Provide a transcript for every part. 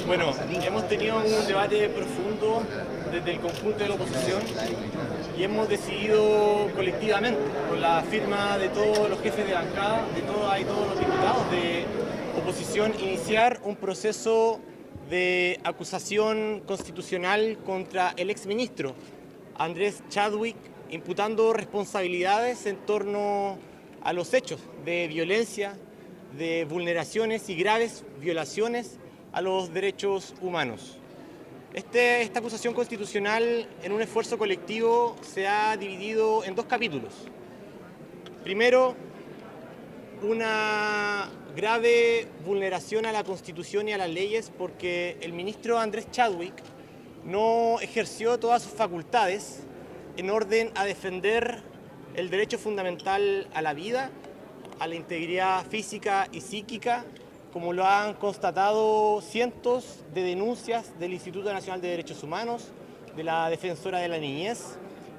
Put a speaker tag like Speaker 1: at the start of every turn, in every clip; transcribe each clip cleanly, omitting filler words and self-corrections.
Speaker 1: Bueno, hemos tenido un debate profundo desde el conjunto de la oposición y hemos decidido colectivamente, con la firma de todos los jefes de bancada, de todas y todos los diputados de oposición, iniciar un proceso de acusación constitucional contra el exministro Andrés Chadwick, imputando responsabilidades en torno a los hechos de violencia, de vulneraciones y graves violaciones a los derechos humanos. Esta acusación constitucional, en un esfuerzo colectivo, se ha dividido en dos capítulos. Primero, una grave vulneración a la Constitución y a las leyes porque el ministro Andrés Chadwick no ejerció todas sus facultades en orden a defender el derecho fundamental a la vida, a la integridad física y psíquica, como lo han constatado cientos de denuncias del Instituto Nacional de Derechos Humanos, de la Defensora de la Niñez.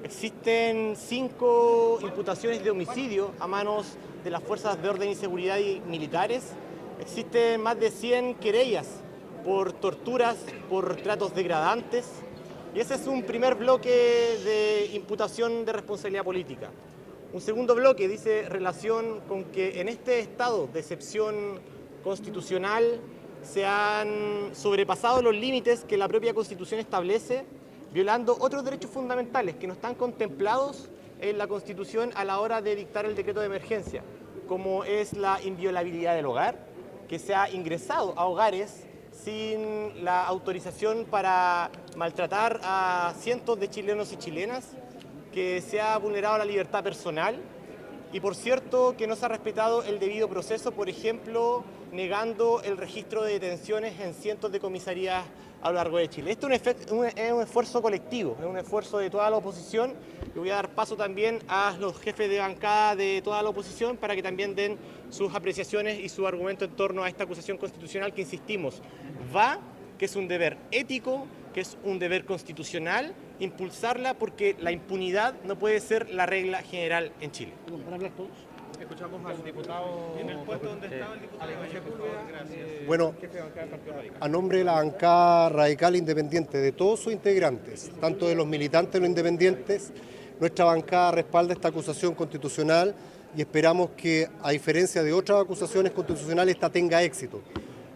Speaker 1: Existen 5 imputaciones de homicidio a manos de las fuerzas de orden y seguridad y militares. Existen más de 100 querellas por torturas, por tratos degradantes. Y ese es un primer bloque de imputación de responsabilidad política. Un segundo bloque dice relación con que en este estado de excepción constitucional se han sobrepasado los límites que la propia Constitución establece, violando otros derechos fundamentales que no están contemplados en la Constitución a la hora de dictar el decreto de emergencia, como es la inviolabilidad del hogar, que se ha ingresado a hogares sin la autorización para maltratar a cientos de chilenos y chilenas, que se ha vulnerado la libertad personal y, por cierto, que no se ha respetado el debido proceso, por ejemplo, negando el registro de detenciones en cientos de comisarías a lo largo de Chile. Esto es un esfuerzo colectivo, es un esfuerzo de toda la oposición. Y voy a dar paso también a los jefes de bancada de toda la oposición para que también den sus apreciaciones y su argumento en torno a esta acusación constitucional que, insistimos, que es un deber ético, que es un deber constitucional, impulsarla porque la impunidad no puede ser la regla general en Chile.
Speaker 2: ¿Para hablar todos?
Speaker 3: Escuchamos al diputado en el puesto donde estaba el diputado.
Speaker 4: Bueno, a nombre de la bancada radical independiente, de todos sus integrantes, tanto de los militantes de los independientes, nuestra bancada respalda esta acusación constitucional y esperamos que, a diferencia de otras acusaciones constitucionales, esta tenga éxito,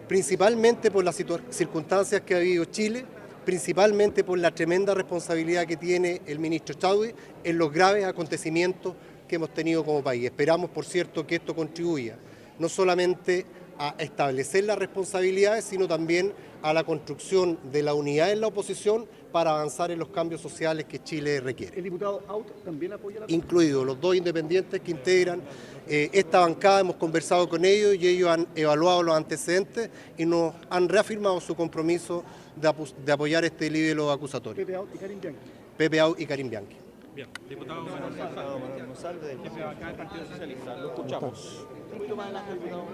Speaker 4: principalmente por las circunstancias que ha vivido Chile, principalmente por la tremenda responsabilidad que tiene el ministro Chadwick en los graves acontecimientos que hemos tenido como país. Esperamos, por cierto, que esto contribuya no solamente a establecer las responsabilidades, sino también a la construcción de la unidad en la oposición para avanzar en los cambios sociales que Chile requiere.
Speaker 2: ¿El diputado Out también apoya la...
Speaker 4: Incluidos los dos independientes que integran esta bancada, hemos conversado con ellos y ellos han evaluado los antecedentes y nos han reafirmado su compromiso de apoyar este libelo acusatorio.
Speaker 2: Pepe Out y Karim Bianchi.
Speaker 4: Pepe Out y Karim Bianchi.
Speaker 3: Bien, diputado Manuel González, del jefe de bancada del Partido Socialista. Lo escuchamos. Un poquito más adelante, diputado.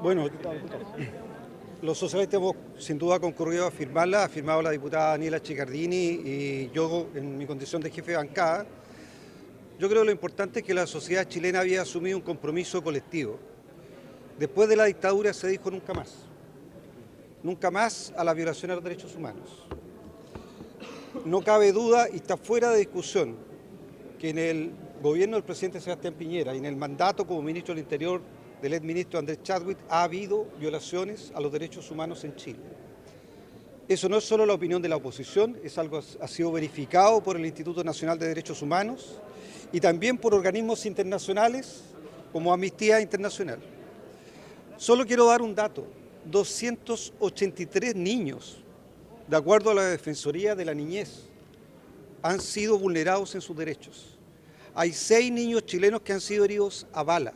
Speaker 5: Bueno, los socialistas hemos sin duda concurrido a firmarla, ha firmado la diputada Daniela Chicardini y yo en mi condición de jefe de bancada. Yo creo que lo importante es que la sociedad chilena había asumido un compromiso colectivo. Después de la dictadura se dijo nunca más a la violación a los derechos humanos. No cabe duda y está fuera de discusión que en el gobierno del presidente Sebastián Piñera y en el mandato como ministro del Interior del exministro Andrés Chadwick ha habido violaciones a los derechos humanos en Chile. Eso no es solo la opinión de la oposición, es algo que ha sido verificado por el Instituto Nacional de Derechos Humanos y también por organismos internacionales como Amnistía Internacional. Solo quiero dar un dato: 283 niños, de acuerdo a la Defensoría de la Niñez, han sido vulnerados en sus derechos. Hay 6 niños chilenos que han sido heridos a bala.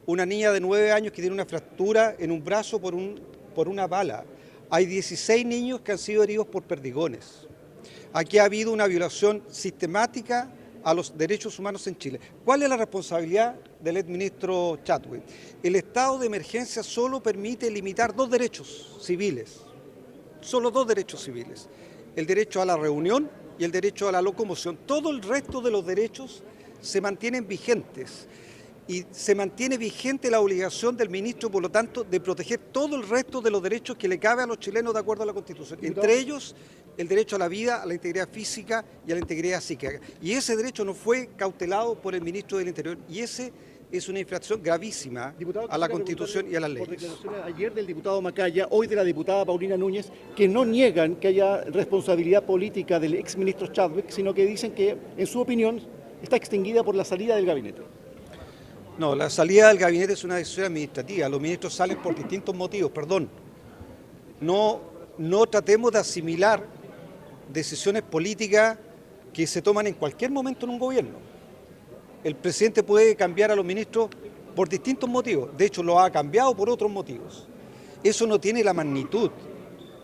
Speaker 5: Una niña de 9 años que tiene una fractura en un brazo por una bala. Hay 16 niños que han sido heridos por perdigones. Aquí ha habido una violación sistemática a los derechos humanos en Chile. ¿Cuál es la responsabilidad del exministro Chadwick? El estado de emergencia solo permite limitar 2 derechos civiles, solo 2 derechos civiles, el derecho a la reunión y el derecho a la locomoción. Todo el resto de los derechos se mantienen vigentes. y se mantiene vigente la obligación del ministro, por lo tanto, de proteger todo el resto de los derechos que le cabe a los chilenos de acuerdo a la Constitución, entre ellos el derecho a la vida, a la integridad física y a la integridad psíquica. Y ese derecho no fue cautelado por el ministro del Interior, y ese es una infracción gravísima a la Constitución y a las leyes.
Speaker 2: Por declaraciones ayer del diputado Macaya, hoy de la diputada Paulina Núñez, que no niegan que haya responsabilidad política del exministro Chadwick, sino que dicen que, en su opinión, está extinguida por la salida del gabinete.
Speaker 5: No, la salida del gabinete es una decisión administrativa. Los ministros salen por distintos motivos, perdón. No tratemos de asimilar decisiones políticas que se toman en cualquier momento en un gobierno. El presidente puede cambiar a los ministros por distintos motivos. De hecho, lo ha cambiado por otros motivos. Eso no tiene la magnitud,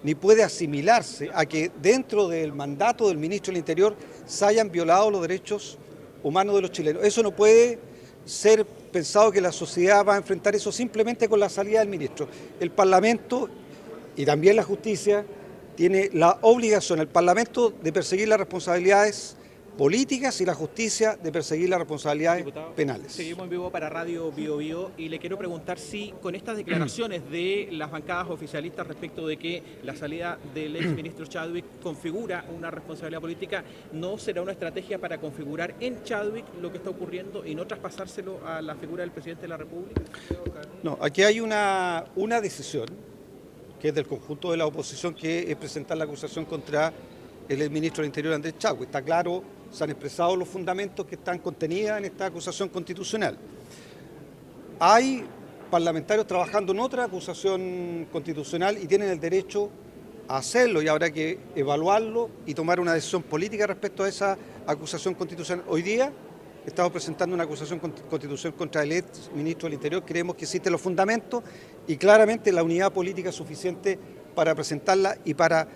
Speaker 5: ni puede asimilarse a que dentro del mandato del ministro del Interior se hayan violado los derechos humanos de los chilenos. Eso no puede ser pensado que la sociedad va a enfrentar eso simplemente con la salida del ministro. El Parlamento y también la justicia tiene la obligación, el Parlamento, de perseguir las responsabilidades políticas y la justicia de perseguir las responsabilidades penales.
Speaker 3: Seguimos en vivo para Radio Bio Bio y le quiero preguntar si con estas declaraciones de las bancadas oficialistas respecto de que la salida del exministro Chadwick configura una responsabilidad política, ¿no será una estrategia para configurar en Chadwick lo que está ocurriendo y no traspasárselo a la figura del presidente de la República?
Speaker 5: No, aquí hay una decisión que es del conjunto de la oposición, que es presentar la acusación contra el ministro del Interior, Andrés Chadwick. Está claro, se han expresado los fundamentos que están contenidos en esta acusación constitucional. Hay parlamentarios trabajando en otra acusación constitucional y tienen el derecho a hacerlo, y habrá que evaluarlo y tomar una decisión política respecto a esa acusación constitucional. Hoy día estamos presentando una acusación constitucional contra el ex ministro del Interior. Creemos que existen los fundamentos y claramente la unidad política suficiente para presentarla y para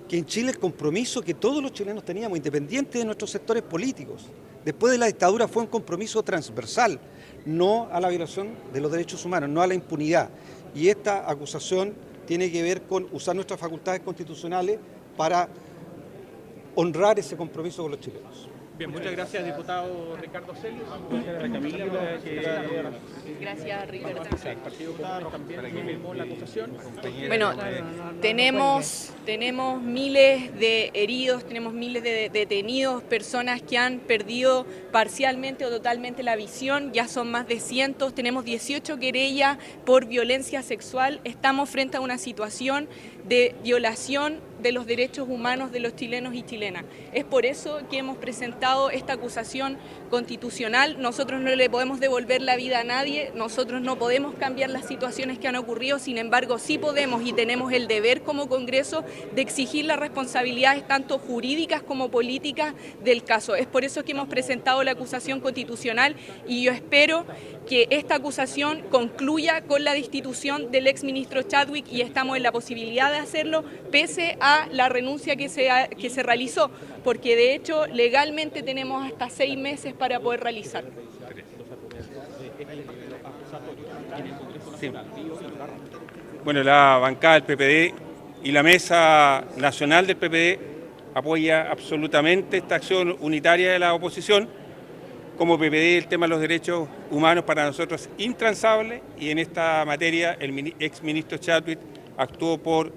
Speaker 5: que en Chile el compromiso que todos los chilenos teníamos, independiente de nuestros sectores políticos, después de la dictadura fue un compromiso transversal, no a la violación de los derechos humanos, no a la impunidad. Y esta acusación tiene que ver con usar nuestras facultades constitucionales para honrar ese compromiso con los chilenos.
Speaker 3: Bien, muchas gracias, diputado Ricardo Celios.
Speaker 6: Gracias, Ricardo.
Speaker 3: El Partido Comunes también firmó la acusación.
Speaker 6: Bueno, tenemos miles de heridos, tenemos miles de detenidos, personas que han perdido parcialmente o totalmente la visión, ya son más de 100, tenemos 18 querellas por violencia sexual, estamos frente a una situación de violación de los derechos humanos de los chilenos y chilenas. Es por eso que hemos presentado esta acusación constitucional. Nosotros no le podemos devolver la vida a nadie, nosotros no podemos cambiar las situaciones que han ocurrido, sin embargo sí podemos y tenemos el deber como Congreso de exigir las responsabilidades tanto jurídicas como políticas del caso. Es por eso que hemos presentado la acusación constitucional y yo espero que esta acusación concluya con la destitución del exministro Chadwick y estamos en la posibilidad de hacerlo pese a la renuncia que se realizó, porque de hecho legalmente tenemos hasta 6 meses para poder realizarlo.
Speaker 7: Sí. Bueno, la bancada del PPD y la mesa nacional del PPD apoya absolutamente esta acción unitaria de la oposición. Como PPD, el tema de los derechos humanos para nosotros es intransable y en esta materia el exministro Chadwick actuó por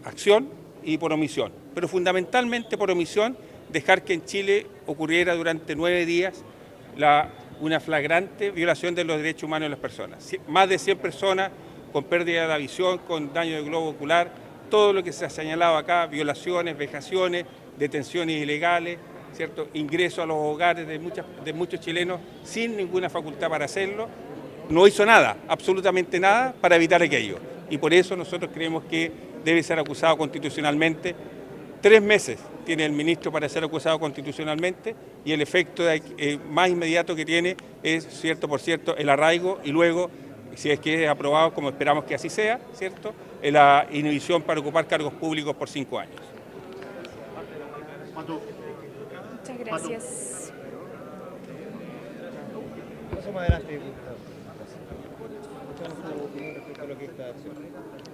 Speaker 7: acción y por omisión, pero fundamentalmente por omisión, dejar que en Chile ocurriera durante 9 días una flagrante violación de los derechos humanos de las personas. Más de 100 personas con pérdida de la visión, con daño de globo ocular, todo lo que se ha señalado acá, violaciones, vejaciones, detenciones ilegales, ¿cierto? Ingreso a los hogares de muchos chilenos sin ninguna facultad para hacerlo. No hizo nada, absolutamente nada, para evitar aquello. Y por eso nosotros creemos que debe ser acusado constitucionalmente. 3 meses tiene el ministro para ser acusado constitucionalmente y el efecto más inmediato que tiene es, cierto por cierto, el arraigo y luego, si es que es aprobado, como esperamos que así sea, ¿cierto?, la inhibición para ocupar cargos públicos por 5 años.
Speaker 6: Muchas gracias.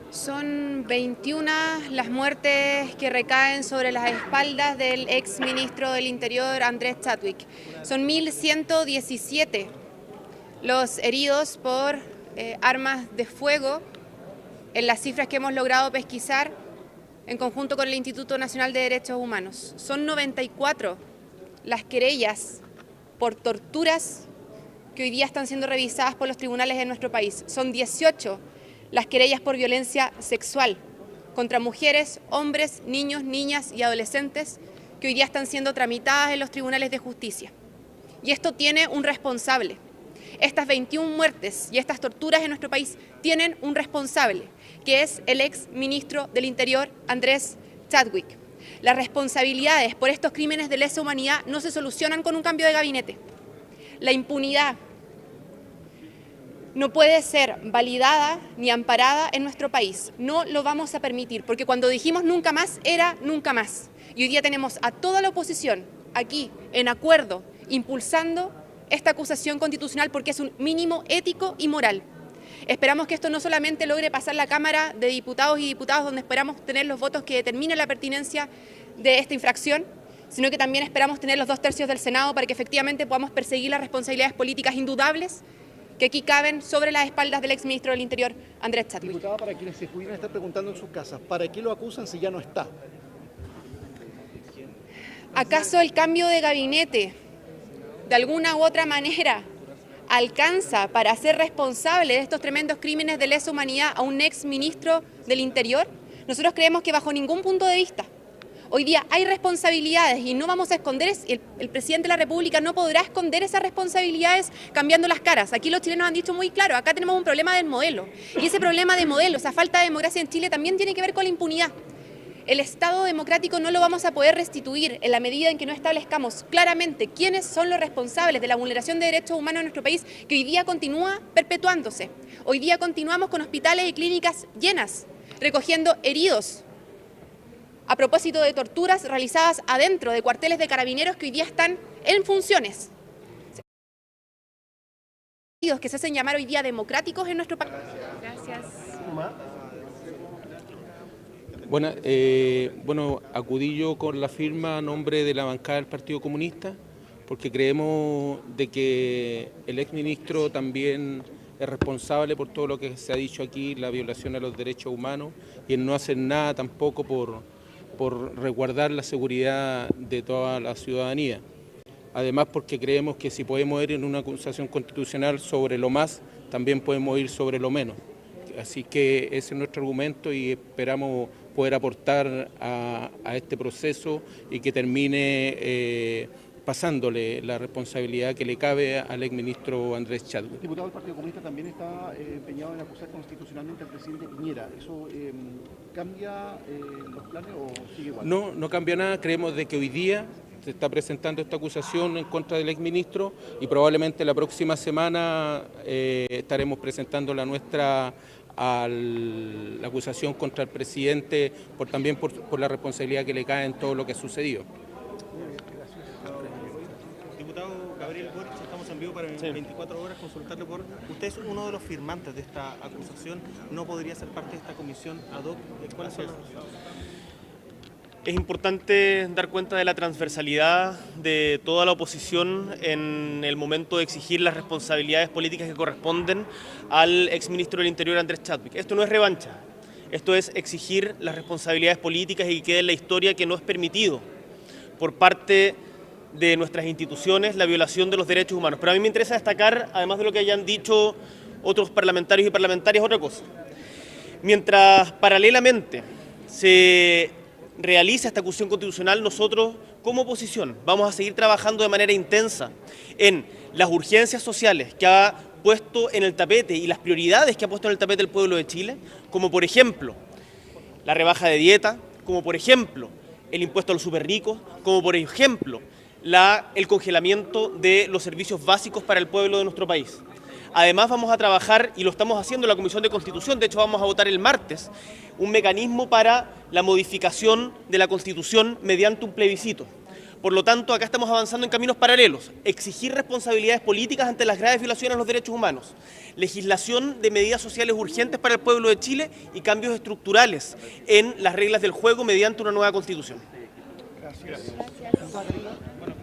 Speaker 6: Son 21 las muertes que recaen sobre las espaldas del ex ministro del Interior, Andrés Chadwick. Son 1.117
Speaker 8: los heridos por armas de fuego en las cifras que hemos logrado pesquisar en conjunto con el Instituto Nacional de Derechos Humanos. Son 94 las querellas por torturas que hoy día están siendo revisadas por los tribunales de nuestro país. Son 18 las querellas por violencia sexual contra mujeres, hombres, niños, niñas y adolescentes que hoy día están siendo tramitadas en los tribunales de justicia. Y esto tiene un responsable. Estas 21 muertes y estas torturas en nuestro país tienen un responsable, que es el ex ministro del Interior, Andrés Chadwick. Las responsabilidades por estos crímenes de lesa humanidad no se solucionan con un cambio de gabinete. La impunidad no puede ser validada ni amparada en nuestro país. No lo vamos a permitir, porque cuando dijimos nunca más, era nunca más. Y hoy día tenemos a toda la oposición aquí, en acuerdo, impulsando esta acusación constitucional porque es un mínimo ético y moral. Esperamos que esto no solamente logre pasar la Cámara de Diputados y Diputadas, donde esperamos tener los votos que determinen la pertinencia de esta infracción, sino que también esperamos tener los 2/3 del Senado para que efectivamente podamos perseguir las responsabilidades políticas indudables que aquí caben sobre las espaldas del exministro del Interior, Andrés Chadwick.
Speaker 2: Diputada, para quienes se pudieran estar preguntando en sus casas, ¿para qué lo acusan si ya no está?
Speaker 8: ¿Acaso el cambio de gabinete, de alguna u otra manera, alcanza para ser responsable de estos tremendos crímenes de lesa humanidad a un ex ministro del Interior? Nosotros creemos que bajo ningún punto de vista. Hoy día hay responsabilidades y no vamos a esconder, el presidente de la República no podrá esconder esas responsabilidades cambiando las caras. Aquí los chilenos han dicho muy claro, acá tenemos un problema del modelo. Y ese problema de modelo, esa falta de democracia en Chile también tiene que ver con la impunidad. El Estado democrático no lo vamos a poder restituir en la medida en que no establezcamos claramente quiénes son los responsables de la vulneración de derechos humanos en nuestro país, que hoy día continúa perpetuándose. Hoy día continuamos con hospitales y clínicas llenas, recogiendo heridos a propósito de torturas realizadas adentro de cuarteles de carabineros que hoy día están en funciones. Que se hacen llamar hoy día democráticos en nuestro país. Gracias.
Speaker 7: Bueno, acudí yo con la firma a nombre de la bancada del Partido Comunista, porque creemos de que el exministro también es responsable por todo lo que se ha dicho aquí, la violación a los derechos humanos, y en no hacer nada tampoco por resguardar la seguridad de toda la ciudadanía. Además, porque creemos que si podemos ir en una acusación constitucional sobre lo más, también podemos ir sobre lo menos. Así que ese es nuestro argumento y esperamos poder aportar a este proceso y que termine pasándole la responsabilidad que le cabe al exministro Andrés Chadwick.
Speaker 2: El diputado del Partido Comunista también está empeñado en acusar constitucionalmente al presidente Piñera. ¿Eso cambia los planes o sigue igual?
Speaker 7: No, no cambia nada. Creemos de que hoy día se está presentando esta acusación en contra del exministro y probablemente la próxima semana estaremos presentando la nuestra la acusación contra el presidente también por la responsabilidad que le cae en todo lo que ha sucedido.
Speaker 1: Diputado Gabriel Boric, estamos en vivo para 24 horas, consultarle por... Usted es uno de los firmantes de esta acusación, ¿no podría ser parte de esta comisión ad hoc? ¿Cuáles son los resultados? Es importante dar cuenta de la transversalidad de toda la oposición en el momento de exigir las responsabilidades políticas que corresponden al exministro del Interior Andrés Chadwick. Esto no es revancha, esto es exigir las responsabilidades políticas y que quede en la historia que no es permitido por parte de nuestras instituciones la violación de los derechos humanos. Pero a mí me interesa destacar, además de lo que hayan dicho otros parlamentarios y parlamentarias, otra cosa. Mientras paralelamente se realiza esta acusación constitucional, nosotros como oposición vamos a seguir trabajando de manera intensa en las urgencias sociales que ha puesto en el tapete y las prioridades que ha puesto en el tapete el pueblo de Chile, como por ejemplo la rebaja de dieta, como por ejemplo el impuesto a los superricos, como por ejemplo el congelamiento de los servicios básicos para el pueblo de nuestro país. Además vamos a trabajar, y lo estamos haciendo en la Comisión de Constitución, de hecho vamos a votar el martes, un mecanismo para la modificación de la Constitución mediante un plebiscito. Por lo tanto, acá estamos avanzando en caminos paralelos. Exigir responsabilidades políticas ante las graves violaciones a los derechos humanos, legislación de medidas sociales urgentes para el pueblo de Chile y cambios estructurales en las reglas del juego mediante una nueva Constitución.
Speaker 2: Gracias.